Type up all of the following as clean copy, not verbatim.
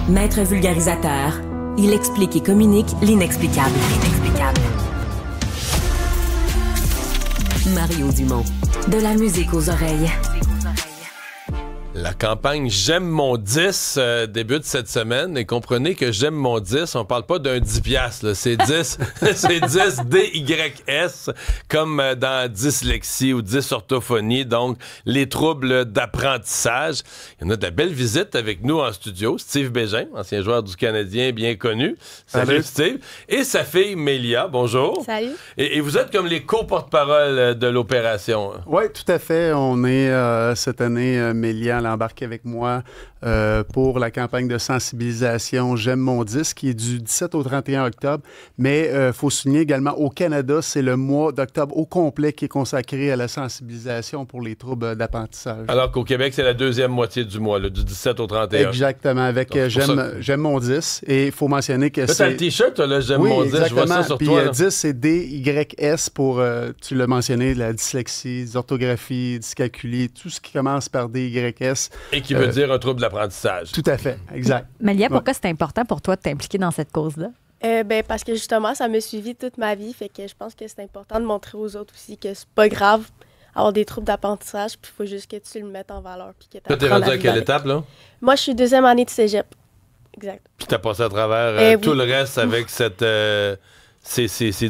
Maître vulgarisateur, il explique et communique l'inexplicable. Mario Dumont. De la musique aux oreilles. La campagne J'aime mon 10 débute cette semaine et comprenez que J'aime mon 10, on parle pas d'un 10 piastres, là. C'est 10, c'est 10 DYS comme dans dyslexie ou dysorthophonie, donc les troubles d'apprentissage. Il y en a de la belle visite avec nous en studio. Steve Bégin, ancien joueur du Canadien bien connu. Salut Steve. Et sa fille Mélia, bonjour. Salut. Et vous êtes comme les co-porte-parole de l'opération. Oui, tout à fait. On est cette année, Mélia embarque avec moi pour la campagne de sensibilisation J'aime mon 10 qui est du 17 au 31 octobre. Mais il faut souligner également, au Canada, c'est le mois d'octobre au complet qui est consacré à la sensibilisation pour les troubles d'apprentissage. Alors qu'au Québec, c'est la deuxième moitié du mois, là, du 17 au 31. Exactement, avec J'aime mon 10. Et il faut mentionner que c'est... T'as le T-shirt, là, J'aime mon 10, exactement. Je vois ça sur puis, toi. Puis 10, c'est DYS pour, tu l'as mentionné, la dyslexie, dysorthographie, dyscalculie, tout ce qui commence par DYS. Et qui veut dire un trouble d'apprentissage. Tout à fait, exact. Mélia, pourquoi c'est important pour toi de t'impliquer dans cette cause-là? Parce que justement, ça m'a suivi toute ma vie, fait que je pense que c'est important de montrer aux autres aussi que c'est pas grave avoir des troubles d'apprentissage, puis il faut juste que tu le mettes en valeur. Puis que toi, t'es rendu à quelle étape, là? Moi, je suis deuxième année de cégep. Exact. Puis t'as passé à travers tout oui. le reste avec ces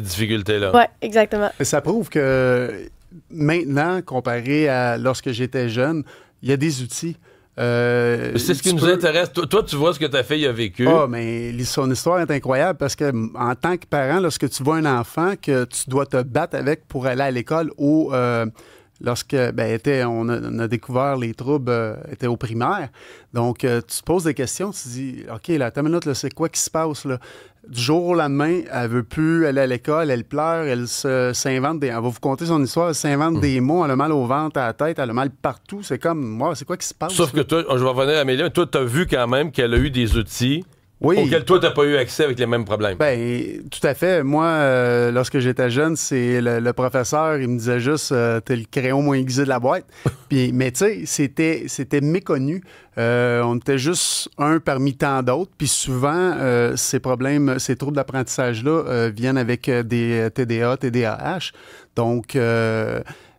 difficultés-là. Oui, exactement. Ça prouve que maintenant, comparé à lorsque j'étais jeune, il y a des outils. C'est ce qui nous intéresse. Toi, tu vois ce que ta fille a vécu. Ah, mais son histoire est incroyable parce que en tant que parent, lorsque tu vois un enfant que tu dois te battre avec pour aller à l'école ou lorsque on a découvert les troubles était au primaire. Donc, tu te poses des questions, tu te dis, OK, là, attends une minute, là, c'est quoi qui se passe, là? Du jour au lendemain, elle veut plus aller à l'école, elle pleure, elle s'invente elle va vous conter son histoire, elle s'invente des mots, elle a mal au ventre, à la tête, elle a mal partout. C'est comme, moi, c'est quoi qui se passe? Sauf que toi, je vais revenir à Amélie, mais toi, tu as vu quand même qu'elle a eu des outils auxquels toi, tu n'as pas eu accès avec les mêmes problèmes. Bien, tout à fait. Moi, lorsque j'étais jeune, c'est le professeur, il me disait juste, t'es le crayon moins aiguisé de la boîte. Mais tu sais, c'était méconnu. On était juste un parmi tant d'autres. Puis souvent, ces troubles d'apprentissage-là viennent avec des TDA, TDAH. Donc,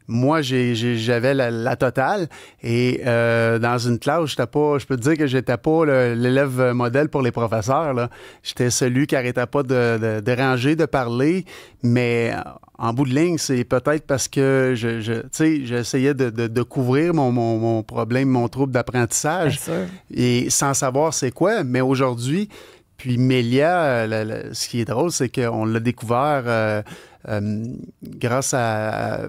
moi, j'avais la totale et dans une classe, je peux te dire que j'étais pas l'élève modèle pour les professeurs, là. J'étais celui qui arrêtait pas de déranger, de parler, mais en bout de ligne, c'est peut-être parce que j'essayais de couvrir mon problème, mon trouble d'apprentissage et sans savoir c'est quoi, mais aujourd'hui, puis Mélia, ce qui est drôle, c'est qu'on l'a découvert grâce à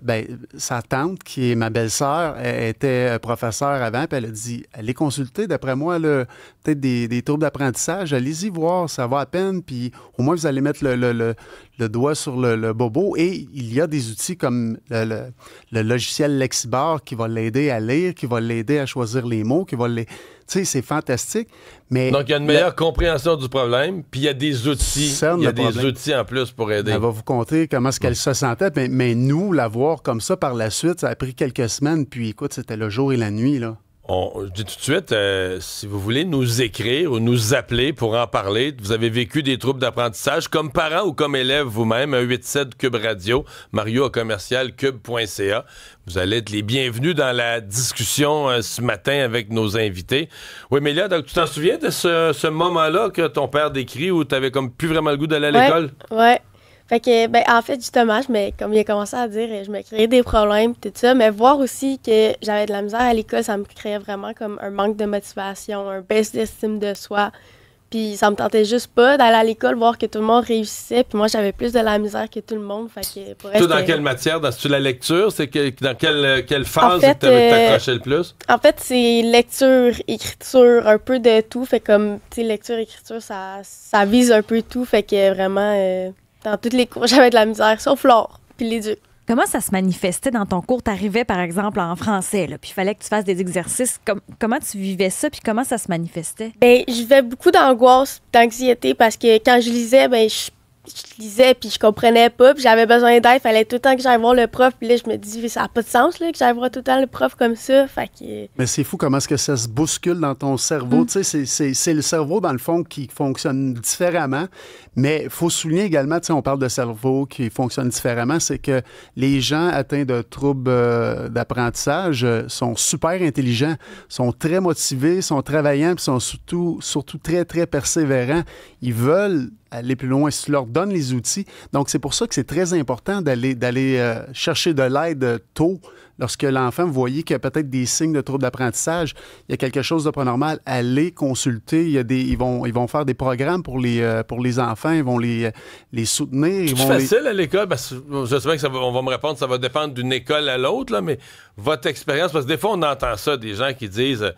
sa tante, qui est ma belle-sœur, elle était professeure avant, puis elle a dit, allez consulter, d'après moi, peut-être des troubles d'apprentissage, allez-y voir, ça va à peine, puis au moins vous allez mettre le doigt sur le bobo, et il y a des outils comme le logiciel Lexibar qui va l'aider à lire, qui va l'aider à choisir les mots, qui va tu sais, c'est fantastique. Mais donc, il y a une meilleure compréhension du problème, puis il y a des outils. Il y a des outils en plus pour aider. Elle va vous conter comment est-ce qu'elle se sentait, mais nous, la voir comme ça par la suite, ça a pris quelques semaines, puis écoute, c'était le jour et la nuit, là. Je dis tout de suite, si vous voulez nous écrire ou nous appeler pour en parler, vous avez vécu des troubles d'apprentissage comme parent ou comme élève vous-même, 187 Cube Radio, mario@cube.ca. Vous allez être les bienvenus dans la discussion ce matin avec nos invités. Oui, mais là, donc, tu t'en souviens de ce moment-là que ton père décrit où tu avais comme plus vraiment le goût d'aller à l'école? Ouais. Fait que, en fait, justement, comme il a commencé à dire, je me créais des problèmes, tout ça, mais voir aussi que j'avais de la misère à l'école, ça me créait vraiment comme un manque de motivation, un baisse d'estime de soi. Puis ça me tentait juste pas d'aller à l'école, voir que tout le monde réussissait, puis moi, j'avais plus de la misère que tout le monde. Fait que, toi, dans quelle matière? C'est-tu la lecture? C'est dans quelle phase en fait, t'accrochais le plus? En fait, c'est lecture, écriture, un peu de tout. Fait comme, tu sais, lecture, écriture, ça vise un peu tout. Fait que vraiment... dans tous les cours, j'avais de la misère, sauf l'art, puis l'éduc. Comment ça se manifestait dans ton cours? T'arrivais, par exemple, en français, là, puis il fallait que tu fasses des exercices. Comment tu vivais ça, puis comment ça se manifestait? Bien, je vivais beaucoup d'angoisse, d'anxiété, parce que quand je lisais, bien, je lisais, puis je comprenais pas, puis j'avais besoin d'aide. Il fallait tout le temps que j'aille voir le prof. Puis là, je me dis, ça n'a pas de sens là, que j'aille voir tout le temps le prof comme ça. Fait que... Mais c'est fou comment est-ce que ça se bouscule dans ton cerveau. Tu sais, c'est le cerveau, dans le fond, qui fonctionne différemment. Mais il faut souligner également, tu sais, on parle de cerveau qui fonctionne différemment, c'est que les gens atteints de troubles d'apprentissage sont super intelligents, sont très motivés, sont travaillants, puis sont surtout très, très persévérants. Ils veulent aller plus loin si tu leur donnes les outils. Donc, c'est pour ça que c'est très important d'aller chercher de l'aide tôt. Lorsque l'enfant, vous voyez qu'il y a peut-être des signes de trouble d'apprentissage, il y a quelque chose de pas normal, allez consulter. Ils vont faire des programmes pour les enfants, ils vont les soutenir. C'est facile à l'école? Parce que je sais bien on va me répondre que ça va dépendre d'une école à l'autre, là, mais votre expérience, parce que des fois, on entend ça, des gens qui disent...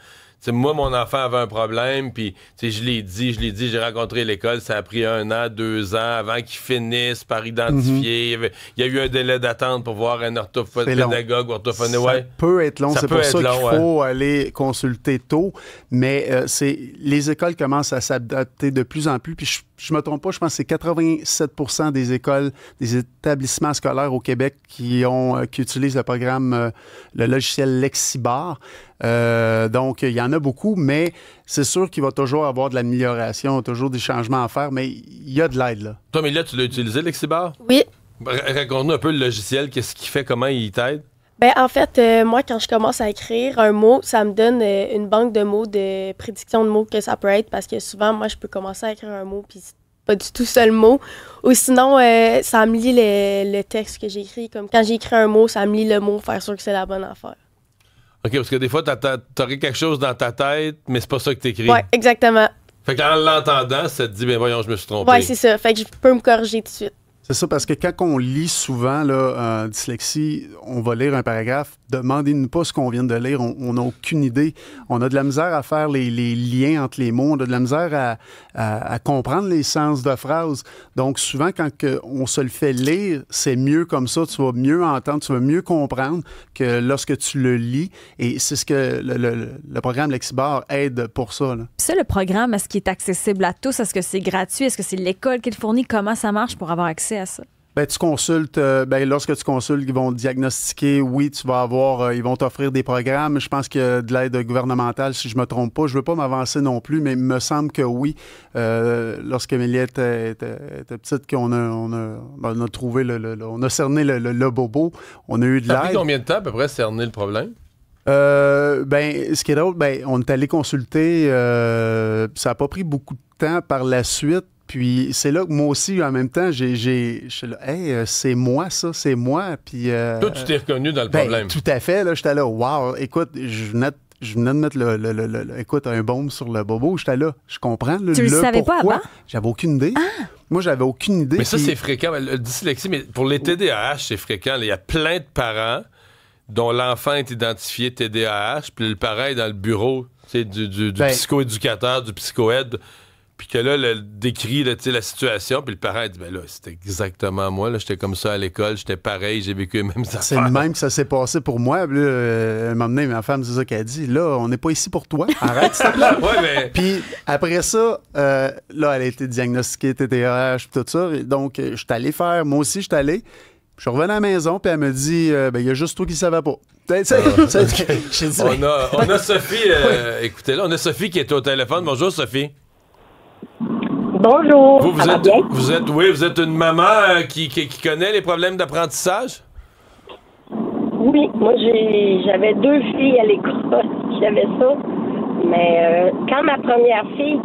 moi, mon enfant avait un problème, puis je l'ai dit, j'ai rencontré l'école, ça a pris 1 an, 2 ans avant qu'ils finissent par identifier. Il y a eu un délai d'attente pour voir un pédagogue ou orthophoniste. Ça peut être long, c'est pour ça qu'il faut aller consulter tôt, mais les écoles commencent à s'adapter de plus en plus, puis je me trompe pas, je pense que c'est 87% des écoles, des établissements scolaires au Québec qui utilisent le programme, le logiciel Lexibar. Donc, il y en a beaucoup, mais c'est sûr qu'il va toujours avoir de l'amélioration, toujours des changements à faire, mais il y a de l'aide, là. Toi, mais là, tu l'as utilisé, Lexibar? Oui. Raconte-nous un peu le logiciel, qu'est-ce qu'il fait, comment il t'aide? Ben, en fait, moi, quand je commence à écrire un mot, ça me donne une banque de mots, de prédiction de mots que ça peut être, parce que souvent, moi, je peux commencer à écrire un mot, puis c'est pas du tout ça le mot. Ou sinon, ça me lit le texte que j'écris. Comme quand j'écris un mot, ça me lit le mot, faire sûr que c'est la bonne affaire. OK, parce que des fois, t'aurais quelque chose dans ta tête, mais c'est pas ça que t'écris. Oui, exactement. Fait qu'en l'entendant, ça te dit, ben voyons, je me suis trompé. Oui, c'est ça. Fait que je peux me corriger tout de suite. C'est ça, parce que quand on lit souvent, là, en dyslexie, on va lire un paragraphe, demandez-nous pas ce qu'on vient de lire, on n'a aucune idée. On a de la misère à faire les liens entre les mots, on a de la misère à comprendre les sens de phrases. Donc, souvent, quand on se le fait lire, c'est mieux comme ça, tu vas mieux entendre, tu vas mieux comprendre que lorsque tu le lis. Et c'est ce que le programme Lexibar aide pour ça, là. Ça, le programme, est-ce qu'il est accessible à tous? Est-ce que c'est gratuit? Est-ce que c'est l'école qui le fournit? Comment ça marche pour avoir accès à ça? Ben, tu consultes, lorsque tu consultes, ils vont diagnostiquer, oui, tu vas avoir, ils vont t'offrir des programmes. Je pense qu'il y a de l'aide gouvernementale, si je me trompe pas. Je veux pas m'avancer non plus, mais il me semble que oui. Lorsque Mélie était petite, qu'on a trouvé, on a cerné le bobo, on a eu de l'aide. Ça a pris combien de temps à peu près cerner le problème? Ce qui est drôle, on est allé consulter, ça n'a pas pris beaucoup de temps par la suite. Puis c'est là que moi aussi, en même temps, je suis là, hey, c'est moi ça, c'est moi. Puis, toi, tu t'es reconnu dans le problème. Tout à fait, là, j'étais là, wow, écoute, je venais de mettre écoute, un baume sur le bobo, j'étais là, je comprends. Tu le savais pourquoi. pas avant? J'avais aucune idée. Ah! Moi, j'avais aucune idée. Mais ça, c'est fréquent. Le dyslexie, mais pour les TDAH, c'est fréquent. Il y a plein de parents dont l'enfant est identifié TDAH, puis le parent est dans le bureau du psychoéducateur, du psychoaide, puis que là, le décrit la situation, puis le parent dit, ben là, c'était exactement moi, là, j'étais comme ça à l'école, j'étais pareil, j'ai vécu les mêmes affaires. C'est le même que ça s'est passé pour moi. Puis là, m'a amené ma femme, c'est ça qu'elle dit, là, on n'est pas ici pour toi, arrête, s'il te plaît. Ouais, mais... Puis après ça, là, elle a été diagnostiquée TDAH, tout ça, donc je suis allé faire, moi aussi, je suis allé. Je suis revenu à la maison, puis elle me dit, il y a juste toi qui ne savais pas. On a Sophie, écoutez là, on a Sophie qui est au téléphone. Bonjour, Sophie. Bonjour. Vous êtes une maman qui connaît les problèmes d'apprentissage? Oui, moi j'avais 2 filles à l'école, j'avais ça. Mais quand ma première fille,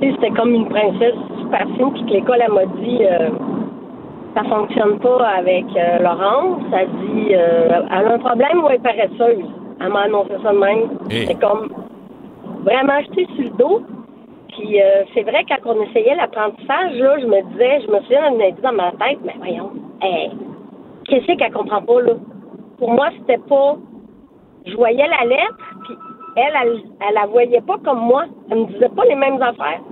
c'était comme une princesse super fine, puis que l'école elle m'a dit ça fonctionne pas avec Laurence. Elle dit elle a un problème ou elle est paresseuse. Elle m'a annoncé ça de même. C'est comme vraiment jeté sur le dos. Puis c'est vrai, quand on essayait l'apprentissage, là, je me souviens, elle me dit dans ma tête, mais voyons, qu'est-ce qu'elle comprend pas, là? Pour moi, c'était pas... Je voyais la lettre, puis elle la voyait pas comme moi. Elle me disait pas les mêmes affaires.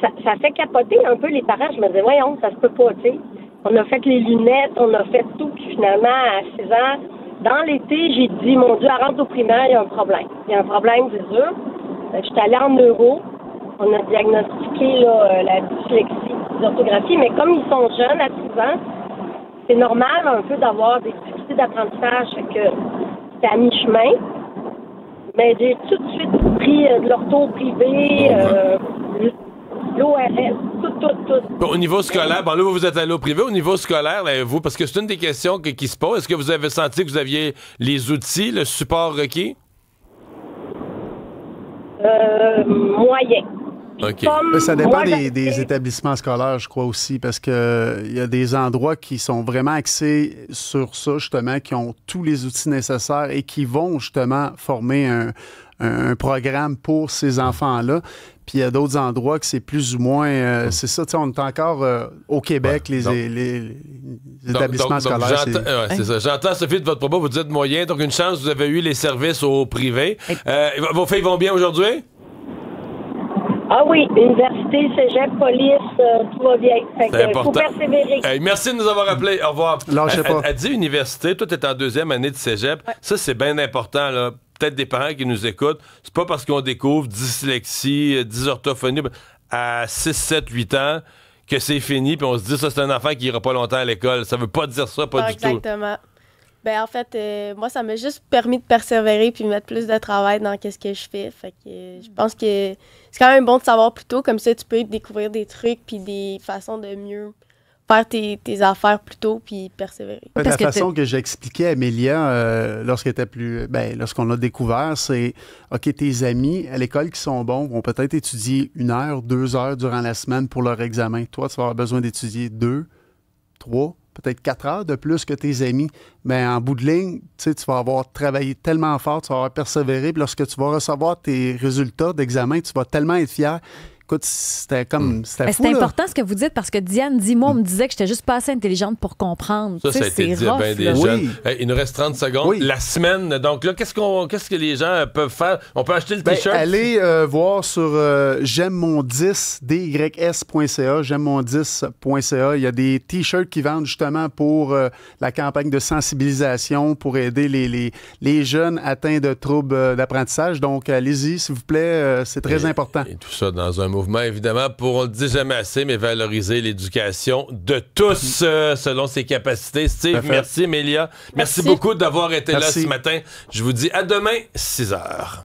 Ça fait capoter un peu les parents. Je me disais, voyons, ça se peut pas, tu sais. On a fait les lunettes, on a fait tout, puis finalement, à 6 ans, dans l'été, j'ai dit, mon Dieu, elle rentre au primaire, il y a un problème. Il y a un problème, c'est sûr. J'étais allée en neuro. on a diagnostiqué là, la dyslexie, l'orthographie, mais comme ils sont jeunes, à 6 ans, c'est normal un peu d'avoir des difficultés d'apprentissage, fait que c'est à mi-chemin. Mais j'ai tout de suite pris de l'ortho privé, l'ORS, tout. Bon, au niveau scolaire, bon là, vous êtes allé au privé. Au niveau scolaire, là, vous, parce que c'est une des questions qui se pose, est-ce que vous avez senti que vous aviez les outils, le support requis? Moyen. OK. Ça dépend des établissements scolaires, je crois aussi, parce que il y a des endroits qui sont vraiment axés sur ça, justement, qui ont tous les outils nécessaires et qui vont justement former un programme pour ces enfants-là. Puis il y a d'autres endroits que c'est plus ou moins... c'est ça, tu sais, on est encore au Québec, les établissements scolaires. C'est ça. J'entends, Sophie, de votre propos, vous dites moyen, donc une chance, vous avez eu les services au privé. Vos filles vont bien aujourd'hui? Ah oui, université, cégep, police, tout va bien. Fait que faut persévérer. Merci de nous avoir appelés. Au revoir. Lâchez pas. Elle dit université, toi, t'es en 2e année de cégep. Ouais. Ça, c'est bien important, là. Peut-être des parents qui nous écoutent. C'est pas parce qu'on découvre dyslexie, dysorthophonie à 6, 7, 8 ans que c'est fini, puis on se dit, ça, c'est un enfant qui ira pas longtemps à l'école. Ça veut pas dire ça, pas du tout. Exactement. Ben, en fait, moi, ça m'a juste permis de persévérer puis mettre plus de travail dans ce que je fais. Fait que je pense que c'est quand même bon de savoir plus tôt. Comme ça, tu peux découvrir des trucs puis des façons de mieux faire tes affaires plus tôt puis persévérer. La façon que j'expliquais à Amélia lorsqu'on a découvert, c'est OK, tes amis à l'école qui sont bons vont peut-être étudier 1 heure, 2 heures durant la semaine pour leur examen. Toi, tu vas avoir besoin d'étudier 2, 3, peut-être 4 heures de plus que tes amis. Mais en bout de ligne, tu vas avoir travaillé tellement fort, tu vas avoir persévéré, puis lorsque tu vas recevoir tes résultats d'examen, tu vas tellement être fier. Écoute, c'était fou. C'est important ce que vous dites parce que Diane dit, moi, on me disait que j'étais juste pas assez intelligente pour comprendre. Ça a été dit à bien des jeunes. Il nous reste 30 secondes. Oui. La semaine, donc là, qu'est-ce que les gens peuvent faire? On peut acheter le T-shirt? Allez voir sur j'aime mon 10, dys.ca, j'aime mon 10.ca. Il y a des T-shirts qui vendent justement pour la campagne de sensibilisation pour aider les jeunes atteints de troubles d'apprentissage. Donc, allez-y, s'il vous plaît, c'est très important. Et tout ça dans un mouvement, évidemment, pour, on le dit jamais assez, mais valoriser l'éducation de tous selon ses capacités. Steve, merci, Amélia. Merci beaucoup d'avoir été là ce matin. Je vous dis à demain, 6h.